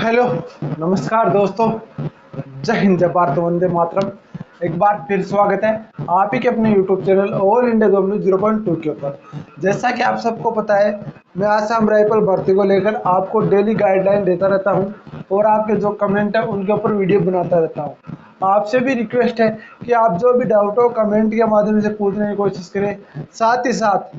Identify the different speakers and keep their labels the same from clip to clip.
Speaker 1: Hello, नमस्कार दोस्तों। जय हिंद, जय भारत, वंदे मातरम। एक बार फिर स्वागत है आप ही के अपने YouTube channel all India job news 0.2 के ऊपर। जैसा कि आप सबको पता है, मैं आसाम राइफल भर्ती को लेकर आपको डेली गाइडलाइन देता रहता हूं और आपके जो कमेंट है उनके ऊपर वीडियो बनाता रहता हूं। आपसे भी रिक्वेस्ट है कि आप जो भी डाउट हो कमेंट के माध्यम से पूछने की कोशिश करें। साथ ही साथ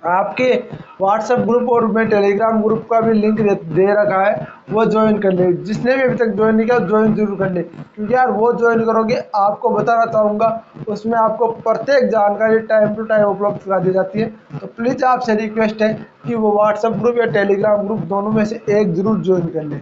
Speaker 1: आपके व्हाट्सएप ग्रुप और मैं टेलीग्राम ग्रुप का भी लिंक दे रखा है, वो ज्वाइन कर ले। जिसने भी अभी तक ज्वाइन नहीं किया ज्वाइन जरूर कर ले, क्योंकि यार वो ज्वाइन करोगे आपको बताना चाहूँगा, उसमें आपको प्रत्येक जानकारी टाइम टू टाइम उपलब्ध करा दी जाती है। तो प्लीज़ आपसे रिक्वेस्ट है कि वो व्हाट्सएप ग्रुप या टेलीग्राम ग्रुप दोनों में से एक जरूर ज्वाइन कर ले।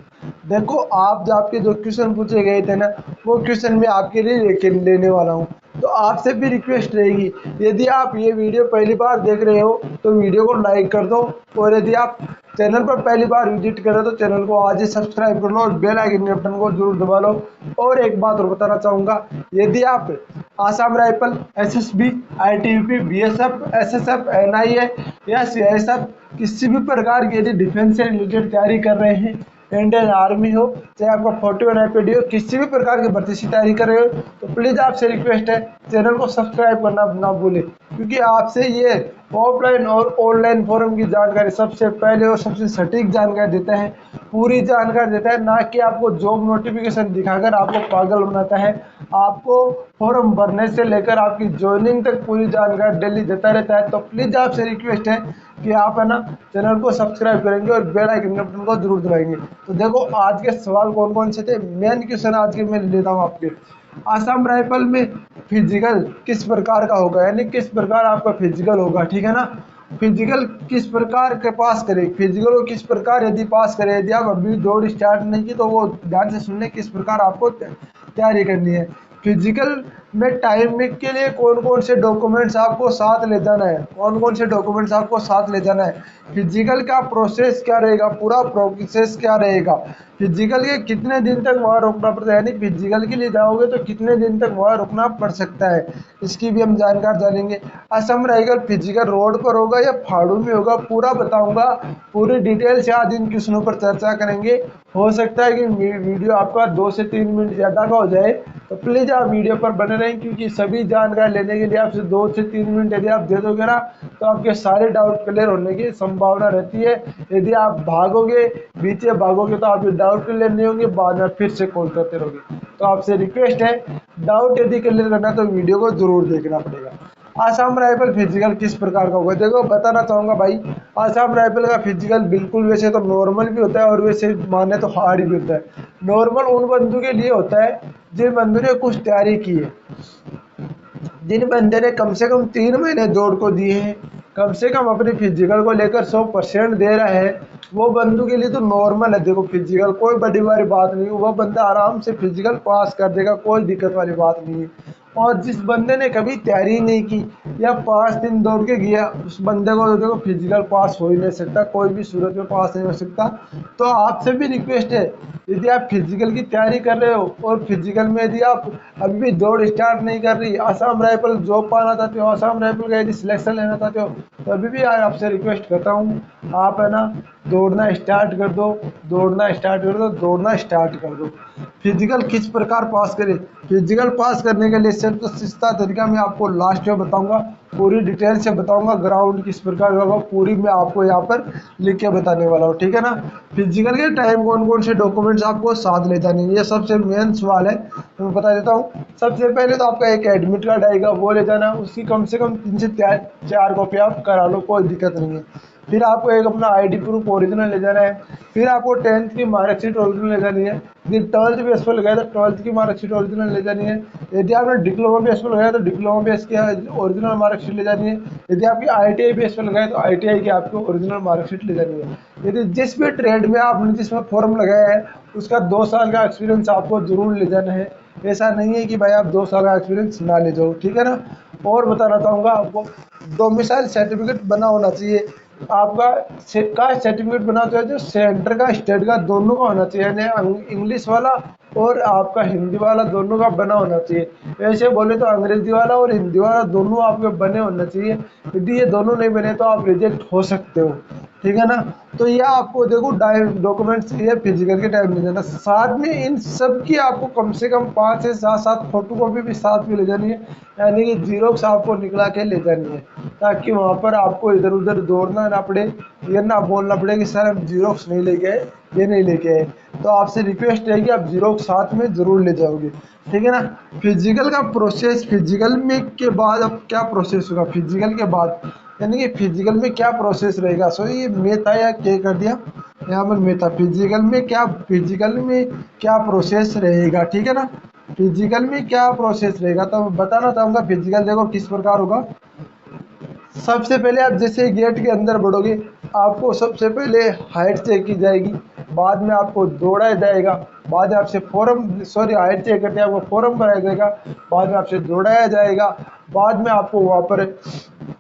Speaker 1: देखो, आप जो आपके जो क्वेश्चन पूछे गए थे ना, वो क्वेश्चन मैं आपके लिए लेने वाला हूँ। तो आपसे भी रिक्वेस्ट रहेगी, यदि आप ये वीडियो पहली बार देख रहे हो तो वीडियो को लाइक कर दो, और यदि आप चैनल पर पहली बार विजिट करें तो चैनल को आज ही सब्सक्राइब कर लो और बेल आइकन के बटन को जरूर दबा लो। और एक बात और बताना चाहूँगा, यदि आप Assam rifle, SSB, ITBP, BSF, SSF, NIA या सीआईएसएफ किसी भी प्रकार की यदि डिफेंस से रिलेटेड तैयारी कर रहे हैं, इंडियन आर्मी हो चाहे आपका 41 आईपीडी हो, किसी भी प्रकार की भर्ती की तैयारी कर रहे हो, तो प्लीज़ आपसे रिक्वेस्ट है चैनल को सब्सक्राइब करना ना भूलें, क्योंकि आपसे ये ऑफलाइन और ऑनलाइन फॉर्म की जानकारी सबसे पहले और सबसे सटीक जानकारी देता है, पूरी जानकारी देता है, ना कि आपको जॉब नोटिफिकेशन दिखाकर आपको पागल बनाता है। आपको फॉर्म भरने से लेकर आपकी ज्वाइनिंग तक पूरी जानकारी डेली देता रहता है। तो प्लीज़ आपसे रिक्वेस्ट है कि आप है ना चैनल को सब्सक्राइब करेंगे और बेल आइकन के बटन को जरूर दबाएंगे। तो देखो, आज के सवाल कौन कौन से थे, मेन क्वेश्चन आज के मैं लेता हूँ आपके। आसाम राइफल में फिजिकल किस प्रकार का होगा, यानी किस प्रकार आपका फिजिकल होगा, ठीक है ना। फिजिकल किस प्रकार के पास करें, फिजिकल को किस प्रकार यदि पास करें, यदि आप अभी दौड़ स्टार्ट नहीं की तो वो ध्यान से सुनने किस प्रकार आपको तैयारी करनी है। फिजिकल में टाइमिंग के लिए कौन कौन से डॉक्यूमेंट्स आपको साथ ले जाना है, कौन कौन से डॉक्यूमेंट्स आपको साथ ले जाना है, फिजिकल का प्रोसेस क्या रहेगा, पूरा प्रोसेस क्या रहेगा, फिजिकल के कितने दिन तक वहाँ रुकना पड़ता है, यानी फिजिकल के लिए जाओगे तो कितने दिन तक वहाँ रुकना पड़ सकता है, इसकी भी हम जानकारी जानेंगे। असम राइफल फिजिकल रोड पर होगा या पहाड़ों में होगा, पूरा बताऊंगा, पूरी डिटेल से आज इन क्वेश्चनों पर चर्चा करेंगे। हो सकता है कि वीडियो आपका 2 से 3 मिनट ज़्यादा का हो जाए, तो प्लीज़ आप वीडियो पर बने रहें, क्योंकि सभी जानकारी लेने के लिए आपसे 2 से 3 मिनट यदि आप दे दोगे ना, तो आपके सारे डाउट क्लियर होने की संभावना रहती है। यदि आप भागोगे, बीच में भागोगे, तो आपके डाउट क्लियर नहीं होंगे, बाद में फिर से कॉल करते रहोगे। तो आपसे रिक्वेस्ट है, डाउट यदि क्लियर करना तो वीडियो को जरूर देखना पड़ेगा। आसाम राइफल फिजिकल किस प्रकार का होगा, देखो बताना चाहूँगा भाई, आसाम राइफल का फिजिकल बिल्कुल वैसे तो नॉर्मल भी होता है और वैसे माने तो हार्ड भी होता है। नॉर्मल उन बंदों के लिए होता है जिन बंदों ने कुछ तैयारी की है, जिन बंदे ने कम से कम 3 महीने दौड़ को दिए हैं, कम से कम अपने फिजिकल को लेकर 100% दे रहे हैं, वो बंदू के लिए तो नॉर्मल है। देखो, फिजिकल कोई बड़ी बड़ी बात नहीं है, वो बंदा आराम से फिजिकल पास कर देगा, कोई दिक्कत वाली बात नहीं है। और जिस बंदे ने कभी तैयारी नहीं की या 5 दिन दौड़ के गया, उस बंदे को तो देखो फिजिकल पास हो ही नहीं सकता, कोई भी सूरत में पास नहीं हो सकता। तो आपसे भी रिक्वेस्ट है, यदि आप फिजिकल की तैयारी कर रहे हो और फिजिकल में यदि आप अभी भी दौड़ स्टार्ट नहीं कर रही, आसाम राइफल जॉब पाना चाहते हो, आसाम राइफल का यदि सिलेक्शन लेना चाहते हो, तो अभी भी आपसे रिक्वेस्ट करता हूँ, आप है ना दौड़ना स्टार्ट कर दो, दौड़ना स्टार्ट कर दो, दौड़ना स्टार्ट कर दो। फिजिकल किस प्रकार पास करें, फिजिकल पास करने के लिए सिर्फ तो सस्ता तरीका मैं आपको लास्ट में बताऊंगा, पूरी डिटेल से बताऊंगा, ग्राउंड किस प्रकार का होगा पूरी मैं आपको यहाँ पर लिख के बताने वाला हूँ, ठीक है ना। फिजिकल के टाइम कौन कौन से डॉक्यूमेंट्स आपको साथ ले जाने, ये सबसे मेन सवाल है, तो मैं बता देता हूँ। सबसे पहले तो आपका एक एडमिट कार्ड आएगा, वो ले जाना, उसकी कम से कम 3 से 4 कॉपी आप करा लो, कोई दिक्कत नहीं है। फिर आपको एक अपना आईडी प्रूफ ओरिजिनल ले जाना है। फिर आपको 10th की मार्कशीट ओरिजिनल ले जानी है। यदि 12th बेस पर लगाया तो 12th की मार्कशीट ओरिजिनल ले जानी है। यदि आपने डिप्लोमा बेस पर लगाया तो डिप्लोमा बेस की ओरिजिनल मार्कशीट ले जानी है। यदि आपकी ITI बेस पर लगाया तो ITI की आपको ओरिजिनल मार्कशीट ले जानी है। यदि जिस भी ट्रेड में आपने जिसमें फॉर्म लगाया है उसका 2 साल का एक्सपीरियंस आपको जरूर ले जाना है। ऐसा नहीं है कि भाई आप 2 साल का एक्सपीरियंस ना ले जाओ, ठीक है ना। और बताना चाहूँगा आपको, डोमिसाइल सर्टिफिकेट बना होना चाहिए आपका, कास्ट सर्टिफिकेट बना चाहिए, जो सेंटर का स्टेट का दोनों का होना चाहिए, यानी इंग्लिश वाला और आपका हिंदी वाला दोनों का बना होना चाहिए। ऐसे बोले तो अंग्रेजी वाला और हिंदी वाला दोनों आपके बने होना चाहिए। यदि ये दोनों नहीं बने तो आप रिजेक्ट हो सकते हो, ठीक है ना। तो ये आपको देखो डॉक्यूमेंट्स ये फिजिकल के टाइम ले जाना, साथ में इन सब की आपको कम से कम 5 से 7 फोटो कॉपी भी साथ में ले जानी है, यानी कि जीरोक्स आपको निकला के ले जानी है, ताकि वहाँ पर आपको इधर उधर दौड़ना ना पड़े, ये ना बोलना पड़े कि सर हम जीरोक्स नहीं लेके आए, ये नहीं लेके आए। तो आपसे रिक्वेस्ट है कि आप जीरोक्स साथ में ज़रूर ले जाओगे, ठीक है ना। फिजिकल का प्रोसेस, फिजिकल में के बाद अब क्या प्रोसेस होगा फिजिकल के बाद, यानी कि फिजिकल में क्या प्रोसेस रहेगा। सो ये मैं था या क्या कर दिया यहाँ पर मैं था, फिजिकल में क्या प्रोसेस रहेगा, ठीक है ना। फिजिकल में क्या प्रोसेस रहेगा तो मैं बताना चाहूँगा। फिजिकल देखो किस प्रकार होगा। सबसे पहले आप जैसे गेट के अंदर बढ़ोगे, आपको सबसे पहले हाइट चेक की जाएगी, बाद में आपको दौड़ाया जाएगा, बाद में आपसे हाइट चेक करके आपको फॉर्म भराया जाएगा, बाद में आपसे दौड़ाया जाएगा, बाद में आपको वहाँ पर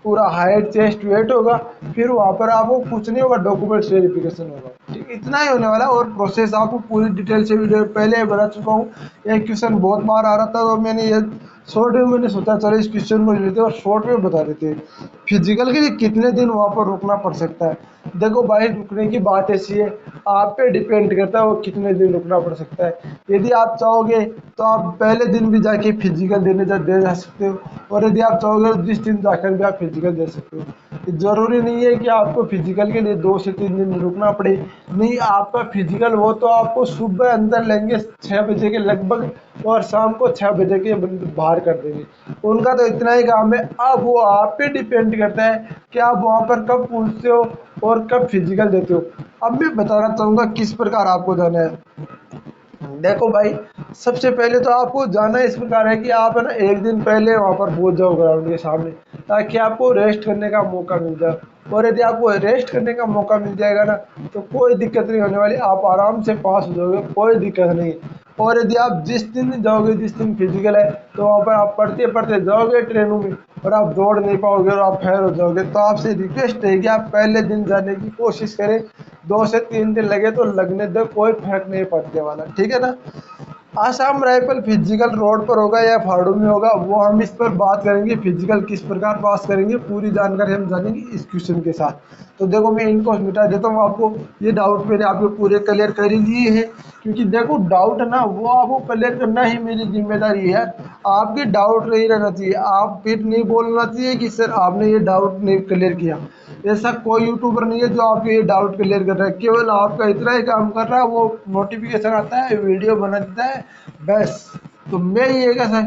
Speaker 1: पूरा हाइट चेस्ट वेट होगा, फिर वहाँ पर आपको कुछ नहीं होगा, डॉक्यूमेंट्स वेरिफिकेशन होगा, ठीक, इतना ही होने वाला। और प्रोसेस आपको पूरी डिटेल से वीडियो पहले बता चुका हूँ। एक क्वेश्चन बहुत बार आ रहा था तो मैंने ये शॉर्ट में मैंने सोचा चलो इस क्वेश्चन को लेते और शॉर्ट में बता देते हैं। फिजिकल के लिए कितने दिन वहाँ पर रुकना पड़ सकता है। देखो भाई रुकने की बात ऐसी है, आप पे डिपेंड करता है वो कितने दिन रुकना पड़ सकता है। यदि आप चाहोगे तो आप पहले दिन भी जाके फिजिकल दे जा सकते हो, और यदि आप चाहोगे तो जिस दिन जाकर भी आप फिजिकल दे सकते हो। ज़रूरी नहीं है कि आपको फिजिकल के लिए 2 से 3 दिन रुकना पड़े। नहीं, आपका फिजिकल वो तो आपको सुबह अंदर लेंगे 6 बजे के लगभग, और शाम को 6 बजे के बाहर कर देंगे। उनका तो इतना ही काम है। अब वो आप पे डिपेंड करता है कि आप वहाँ पर कब पहुँचते हो और कब फिजिकल देते हो। अब मैं बताना चाहूँगा किस प्रकार आपको जाना है। देखो भाई, सबसे पहले तो आपको जाना इस प्रकार है कि आप है ना एक दिन पहले वहाँ पर पहुँच जाओ ग्राउंड के सामने, ताकि आपको रेस्ट करने का मौका मिल जाए। और यदि आपको रेस्ट करने का मौका मिल जाएगा ना तो कोई दिक्कत नहीं होने वाली, आप आराम से पास हो जाओगे, कोई दिक्कत नहीं। और यदि आप जिस दिन जाओगे, जिस दिन फिजिकल है, तो वहाँ पर आप पढ़ते पढ़ते जाओगे ट्रेनों में और आप दौड़ नहीं पाओगे और आप फेल हो जाओगे। तो आपसे रिक्वेस्ट है कि आप पहले दिन जाने की कोशिश करें। 2 से 3 दिन लगे तो लगने दो, कोई फर्क नहीं पड़ने वाला, ठीक है ना। आसाम राइफल फिजिकल रोड पर होगा या फाड़ू में होगा, वो हम इस पर बात करेंगे। फिजिकल किस प्रकार पास करेंगे पूरी जानकारी हम जानेंगे इस क्वेश्चन के साथ। तो देखो मैं इनको मिटा देता हूँ, आपको ये डाउट मैंने आपको पूरे क्लियर कर ही दिए हैं। क्योंकि देखो डाउट है ना वो आपको क्लियर करना ही मेरी जिम्मेदारी है। आपके डाउट नहीं रहना चाहिए, आप फिर नहीं बोलना चाहिए कि सर आपने ये डाउट नहीं क्लियर किया। ऐसा कोई यूट्यूबर नहीं है जो आपके ये डाउट क्लियर कर रहा है, केवल आपका इतना ही काम कर रहा है, वो नोटिफिकेशन आता है, वीडियो बना देता है, बस। तो मैं ये कैसा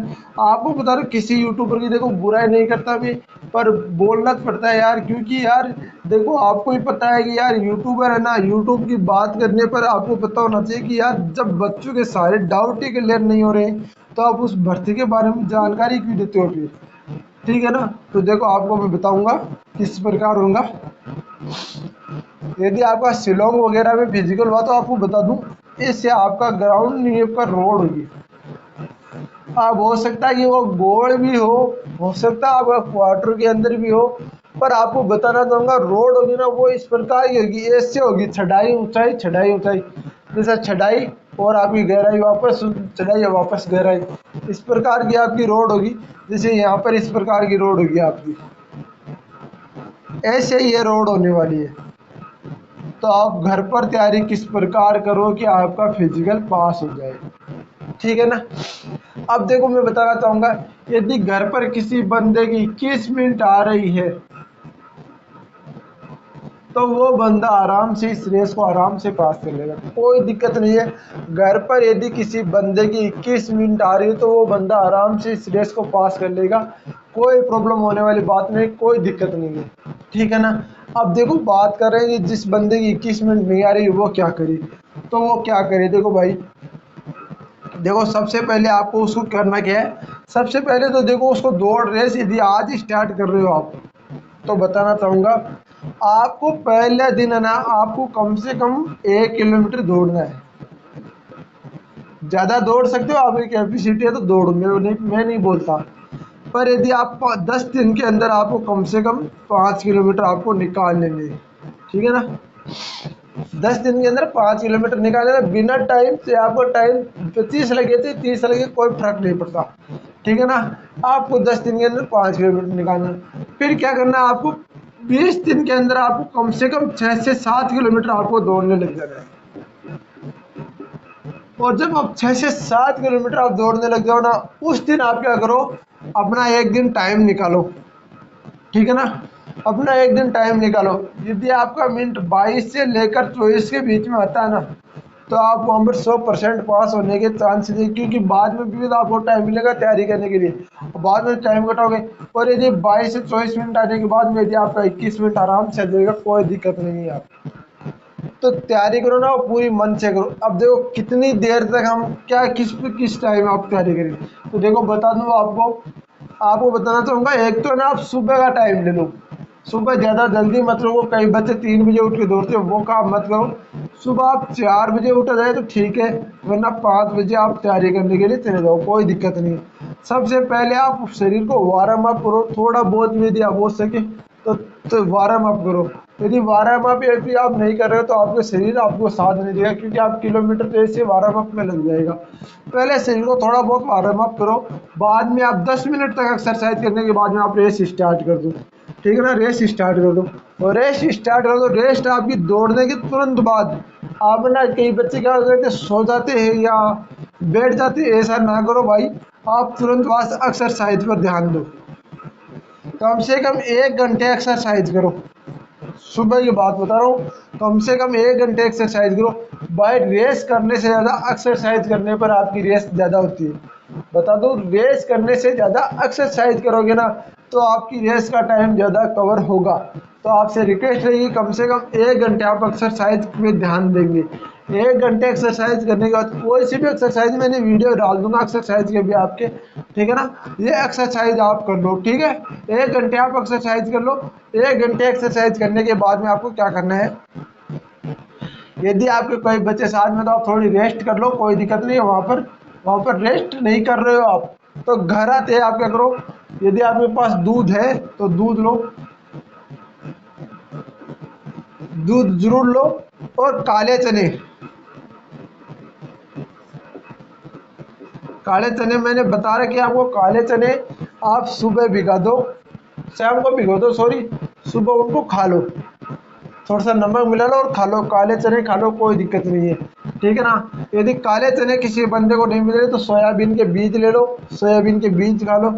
Speaker 1: आपको बता रहा हूँ, किसी यूट्यूबर की देखो बुराई नहीं करता भी, पर बोलना पड़ता है यार। क्योंकि यार देखो आपको ही पता है कि यार यूट्यूबर है ना, यूट्यूब की बात करने पर आपको पता होना चाहिए कि यार जब बच्चों के सारे डाउट ही क्लियर नहीं हो रहे तो आप उस भर्ती के बारे में जानकारी क्यों देते हो फिर, ठीक है ना। तो देखो आपको मैं बताऊंगा किस प्रकार होगा। यदि आपका शिलोंग वगैरह में फिजिकल हुआ तो आपको बता दूं, इससे आपका ग्राउंड नहीं पर रोड होगी। अब हो सकता है कि वो गोल भी हो सकता है आपका क्वार्टर के अंदर भी हो, पर आपको बताना चाहूँगा रोड होगी ना वो इस प्रकार की होगी, ऐसे होगी, चढ़ाई ऊंचाई चढ़ाई ऊंचाई, जैसा चढ़ाई और आपकी गहराई, वापस चढ़ाई और वापस गहराई, इस प्रकार की आपकी रोड होगी। जैसे यहाँ पर इस प्रकार की रोड होगी आपकी, ऐसे ही ये रोड होने वाली है। तो आप घर पर तैयारी किस प्रकार करो कि आपका फिजिकल पास हो जाए, ठीक है ना। अब देखो मैं बताना चाहूंगा, यदि घर पर किसी बंदे की 21 मिनट आ रही है तो वो बंदा आराम से इस रेस को आराम से पास कर लेगा, कोई दिक्कत नहीं है। घर पर यदि किसी बंदे की 21 मिनट आ रही है तो वो बंदा आराम से इस रेस को पास कर लेगा, कोई प्रॉब्लम होने वाली बात नहीं, कोई दिक्कत नहीं है, ठीक है ना। अब देखो बात कर रहे हैं कि जिस बंदे की 21 मिनट नहीं आ रही वो क्या करे। तो वो क्या करे, देखो भाई, देखो सबसे पहले आपको उसको करना क्या है। सबसे पहले तो देखो उसको दौड़ रेस यदि आज ही स्टार्ट कर रहे हो आप, तो बताना चाहूँगा आपको पहले दिन है ना आपको कम से कम 1 किलोमीटर दौड़ना है। ज़्यादा दौड़ सकते हो, आपकी कैपेसिटी है तो दौड़ो, मैं नहीं बोलता। पर यदि आप 10 दिन के अंदर आपको कम से कम 5 किलोमीटर आपको निकाल लेंगे, ठीक है ना। 10 दिन के अंदर 5 किलोमीटर निकालना बिना टाइम से। आपको टाइम 25 लगे थे 30 लगे कोई फर्क नहीं पड़ता, ठीक है ना। आपको 10 दिन के अंदर 5 किलोमीटर निकालना। फिर क्या करना है आपको, 20 दिन के अंदर आपको कम से कम 6 से 7 किलोमीटर आपको दौड़ने लग जाना है। और जब आप 6 से 7 किलोमीटर आप दौड़ने लग जाओ ना, उस दिन आप क्या करो, अपना एक दिन टाइम निकालो, ठीक है ना। अपना एक दिन टाइम निकालो। यदि आपका मिनट 22 से लेकर 24 के बीच में आता है ना, तो आप वहाँ पर 100% पास होने के चांसेस है, क्योंकि बाद में भी तो आपको टाइम मिलेगा तैयारी करने के लिए, बाद में टाइम कटाओगे। और यदि 22 से 24 मिनट आने के बाद में यदि आपका 21 मिनट आराम से आ जाएगा, कोई दिक्कत नहीं है। आप तो तैयारी करो ना, वो पूरी मन से करो। अब देखो कितनी देर तक हम क्या किस टाइम आप तैयारी करेंगे, तो देखो बता दूँ आपको। आपको बताना चाहूँगा, एक तो ना आप सुबह का टाइम ले लो। सुबह ज़्यादा जल्दी मत लो, कई बच्चे 3 बजे उठ के दौड़ते हैं, वो काम मत करो। सुबह आप 4 बजे उठा जाए तो ठीक है, वरना 5 बजे आप तैयारी करने के लिए चले जाओ, कोई दिक्कत नहीं है। सबसे पहले आप शरीर को वार्म अप करो, थोड़ा बहुत यदि आप हो सके तो वार्म अप करो। यदि वार्म अप यदि आप नहीं कर रहे हो तो आपका शरीर आपको साथ नहीं देगा, क्योंकि आप किलोमीटर जैसे वार्म अप में लग जाएगा। पहले शरीर को थोड़ा बहुत वार्म अप करो, बाद में आप 10 मिनट तक एक्सरसाइज करने के बाद में आप रेस स्टार्ट कर दो, ठीक है ना। रेस स्टार्ट कर दो, और रेस स्टार्ट कर दो। रेस्ट आपकी दौड़ने के तुरंत बाद। आप ना कई बच्चे क्या करते हैं, सो जाते हैं या बैठ जाते हैं, ऐसा ना करो भाई। आप तुरंत वहाँ एक्सरसाइज पर ध्यान दो, कम से कम 1 घंटे एक्सरसाइज करो। सुबह की बात बता रहा हूँ, कम से कम 1 घंटे एक्सरसाइज करो। भाई रेस करने से ज़्यादा एक्सरसाइज करने पर आपकी रेस ज़्यादा होती है। बता दो, रेस करने से ज़्यादा एक्सरसाइज करोगे ना, तो आपकी रेस का टाइम ज़्यादा कवर होगा। तो आपसे रिक्वेस्ट रहेगी, कम से कम 1 घंटे आप एक्सरसाइज में ध्यान देंगे। 1 घंटे एक्सरसाइज करने के बाद कोई सी भी एक्सरसाइज, मैंने वीडियो डाल दूंगा एक्सरसाइज के भी आपके, ठीक है ना। ये एक्सरसाइज आप कर लो, ठीक है। 1 घंटे आप एक्सरसाइज कर लो। 1 घंटे एक्सरसाइज करने के बाद में आपको क्या करना है, यदि आपके कोई बच्चे साथ में तो आप थोड़ी रेस्ट कर लो, कोई दिक्कत नहीं है। वहाँ पर रेस्ट नहीं कर रहे हो आप, तो घर आते आप क्या करो, यदि आपके पास दूध है तो दूध लो, दूध जरूर लो। और काले चने मैंने बता रखे आपको। काले चने आप सुबह भिगा दो, शाम को भिगो दो, सॉरी, सुबह उनको खा लो, थोड़ा सा नमक मिला लो और खा लो। काले चने खा लो, कोई दिक्कत नहीं है, ठीक है ना। यदि काले चने किसी बंदे को नहीं मिल रहे तो सोयाबीन के बीज ले लो, सोयाबीन के बीज खा लो।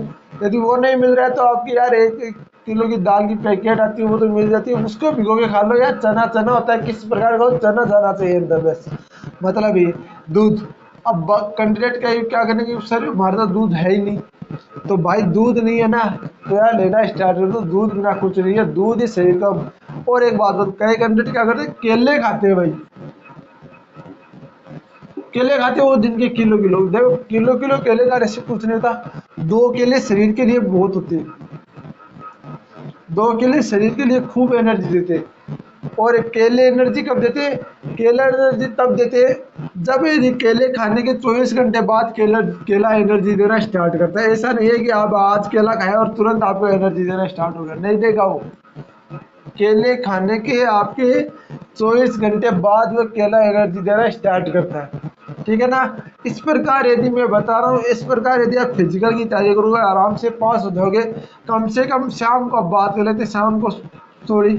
Speaker 1: यदि वो नहीं मिल रहा है तो आपकी यार 1 किलो की दाल की पैकेट आती है, वो तो मिल जाती है, उसको भिगो के खा लो। यार चना चना होता है, किस प्रकार का चना जाना चाहिए अंदर, बस मतलब ये दूध। अब कैंडिडेट का क्या करने की, सर हमारे तो दूध है ही नहीं, तो भाई दूध नहीं है ना, तो यार लेना स्टार्ट कर दो। दूध बिना कुछ नहीं है, दूध ही शरीर का। और एक बात बता, कई कैंडिडेट क्या करते हैं, केले खाते हैं भाई, केले खाते हैं वो दिन के किलो किलो। देखो किलो किलो केले का रेसिपी कुछ नहीं होता। 2 केले शरीर के लिए बहुत होते हैं, 2 केले शरीर के लिए खूब एनर्जी देते हैं। और केले एनर्जी कब देते हैं, केला एनर्जी तब देते हैं जब यदि केले खाने के 24 घंटे बाद केला एनर्जी देना स्टार्ट करता है। ऐसा नहीं है कि आप आज केला खाए और तुरंत आपको एनर्जी देना स्टार्ट हो गया, नहीं देगा वो। केले खाने के आपके 24 घंटे बाद वो केला एनर्जी देना स्टार्ट करता है, ठीक है ना। इस प्रकार यदि मैं बता रहा हूँ, इस प्रकार यदि आप फिजिकल की तैयारी करोगे आराम से पास हो जाओगे। कम से कम शाम को आप बात कर लेते, शाम को थोड़ी,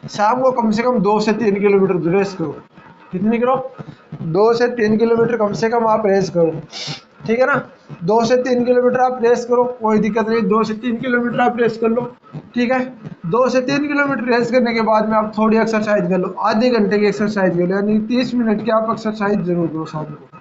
Speaker 1: शाम को कम से कम 2 से 3 किलोमीटर रेस करो। कितनी करो, 2 से 3 किलोमीटर कम से कम आप रेस करो, ठीक है ना। 2 से 3 किलोमीटर आप रेस करो, कोई दिक्कत नहीं, 2 से 3 किलोमीटर आप रेस कर लो, ठीक है। 2 से 3 किलोमीटर रेस करने के बाद में आप थोड़ी एक्सरसाइज कर लो, आधे घंटे की एक्सरसाइज कर लो, यानी 30 मिनट की आप एक्सरसाइज जरूर करो शाम को।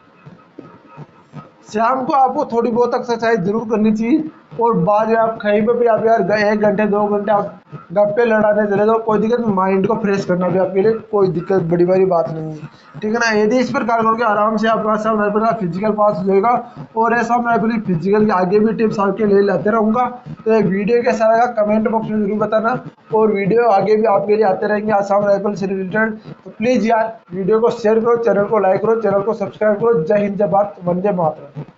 Speaker 1: शाम को आपको थोड़ी बहुत एक्सरसाइज जरूर करनी चाहिए। और बाद में आप कहीं पर भी आप यार 1 घंटे 2 घंटे आप गप्पे लड़ाने चले जाओ, कोई दिक्कत नहीं, माइंड को फ्रेश करना भी आपके लिए कोई दिक्कत बड़ी बड़ी बात नहीं है, ठीक है ना। यदि इस प्रकार करोगे आराम से आपका सब राइफल का फिजिकल पास हो जाएगा। और ऐसा मैं अपनी फिजिकल की आगे भी टिप्स आपके लिए लाते रहूँगा। तो ये वीडियो कैसा लगा कमेंट बॉक्स में जरूर बताना, और वीडियो आगे भी आपके लिए आते रहेंगे आसाम राइफल से रिलेटेड। तो प्लीज़ यार वीडियो को शेयर करो, चैनल को लाइक करो, चैनल को सब्सक्राइब करो। जय हिंद, जय भारत, वंदे मातरम।